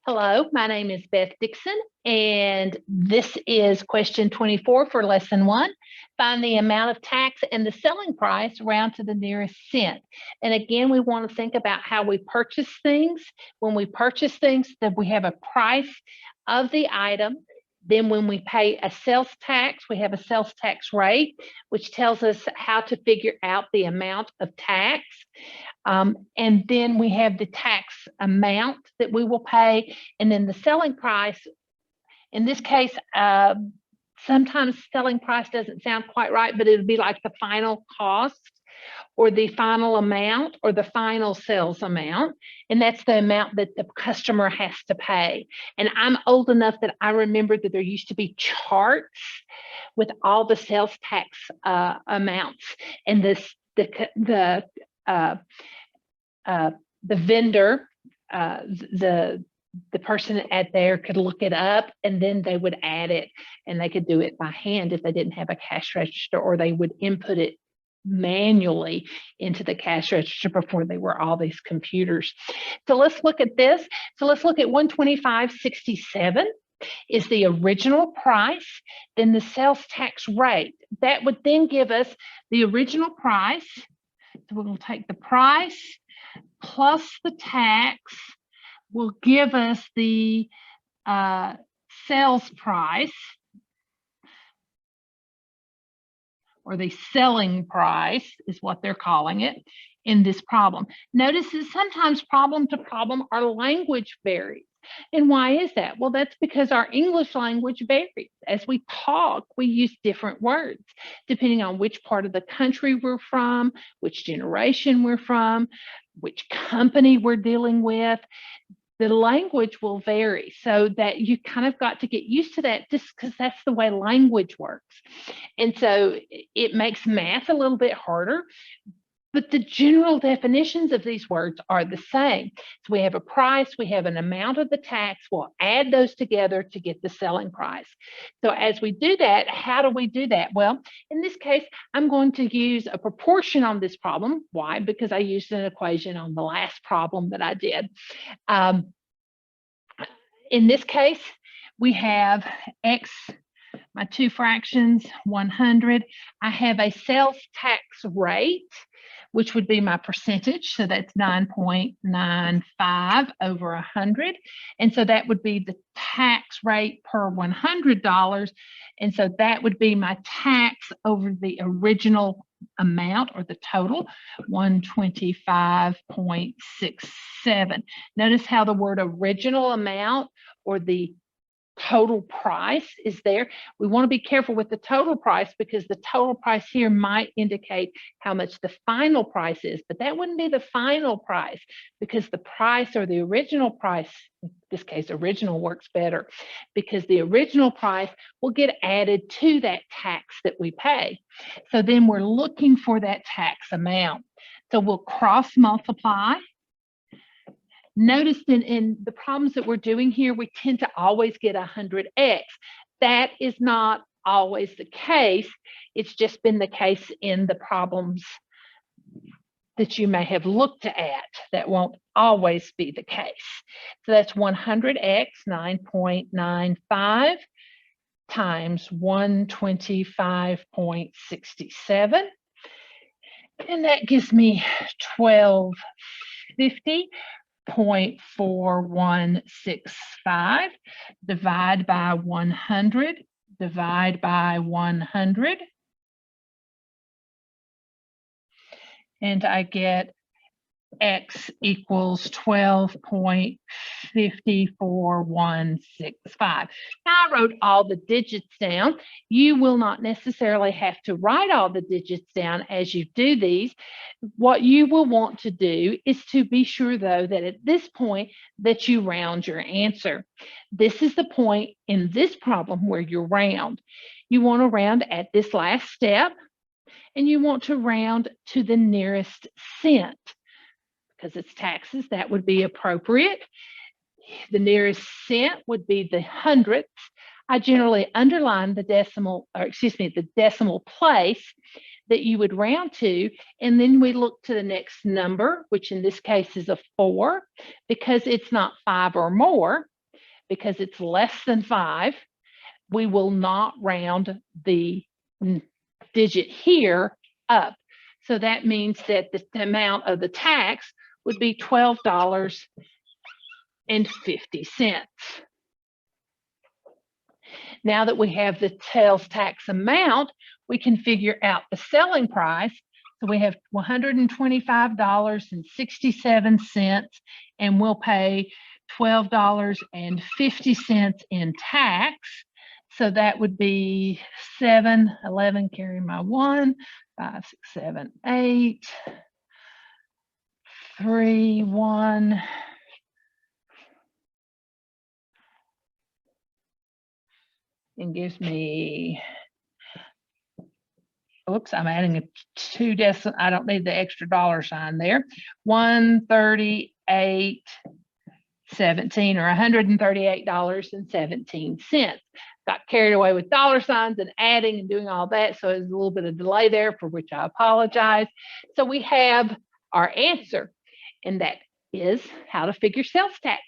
Hello, my name is Beth Dixon, and this is question 24 for lesson 1. Find the amount of tax and the selling price round to the nearest cent. And again, we want to think about how we purchase things. When we purchase things, that we have a price of the item. Then when we pay a sales tax, we have a sales tax rate, which tells us how to figure out the amount of tax. And then we have the tax amount that we will pay, and then the selling price. In this case, sometimes selling price doesn't sound quite right, but it would be like the final cost or the final amount or the final sales amount. And that's the amount that the customer has to pay. And I'm old enough that I remember that there used to be charts with all the sales tax amounts, and the vendor, the person at there could look it up, and then they would add it, and they could do it by hand if they didn't have a cash register, or they would input it manually into the cash register before there were all these computers. So let's look at this. So let's look at 125.67 is the original price, then the sales tax rate. That would then give us the original price. So we're going to take the price plus the tax will give us the sales price, or the selling price is what they're calling it in this problem. Notice that sometimes problem to problem our language varies. And why is that? Well, that's because our English language varies. As we talk, we use different words depending on which part of the country we're from, which generation we're from, which company we're dealing with. The language will vary, so that you kind of got to get used to that, just because that's the way language works. And so it makes math a little bit harder, but the general definitions of these words are the same. So we have a price, we have an amount of the tax, we'll add those together to get the selling price. So as we do that, how do we do that? Well, in this case, I'm going to use a proportion on this problem. Why? Because I used an equation on the last problem that I did. In this case, we have X, my two fractions, 100. I have a sales tax rate, which would be my percentage. So that's 9.95 over 100. And so that would be the tax rate per $100. And so that would be my tax over the original amount, or the total, 125.67. Notice how the word original amount or the total price is there. We want to be careful with the total price, because the total price here might indicate how much the final price is, but that wouldn't be the final price, because the price, or the original price, in this case original works better, because the original price will get added to that tax that we pay. So then we're looking for that tax amount. So we'll cross multiply. Notice in the problems that we're doing here, we tend to always get 100x. That is not always the case. It's just been the case in the problems that you may have looked at. That won't always be the case. So that's 100x, 9.95 times 125.67. And that gives me 1250.4165. Divide by 100, divide by 100. And I get X equals 12.54165. Now I wrote all the digits down. You will not necessarily have to write all the digits down as you do these. What you will want to do is to be sure, though, that at this point that you round your answer. This is the point in this problem where you round. You want to round at this last step, and you want to round to the nearest cent. Because it's taxes, that would be appropriate. The nearest cent would be the hundredths. I generally underline the decimal, or excuse me, the decimal place that you would round to, and then we look to the next number, which in this case is a 4, because it's not 5 or more, because it's less than 5, we will not round the digit here up. So that means that the amount of the tax would be $12.50. Now that we have the sales tax amount, we can figure out the selling price. So we have $125.67, and we'll pay $12.50 in tax. So that would be 7, 11, carry my 1, 5, 6, 7, 8, 3, 1. And gives me, oops, I'm adding a 2 decimal. I don't need the extra dollar sign there. 138.17, or $138.17. Got carried away with dollar signs and adding and doing all that. So there's a little bit of delay there, for which I apologize. So we have our answer, and that is how to figure sales tax.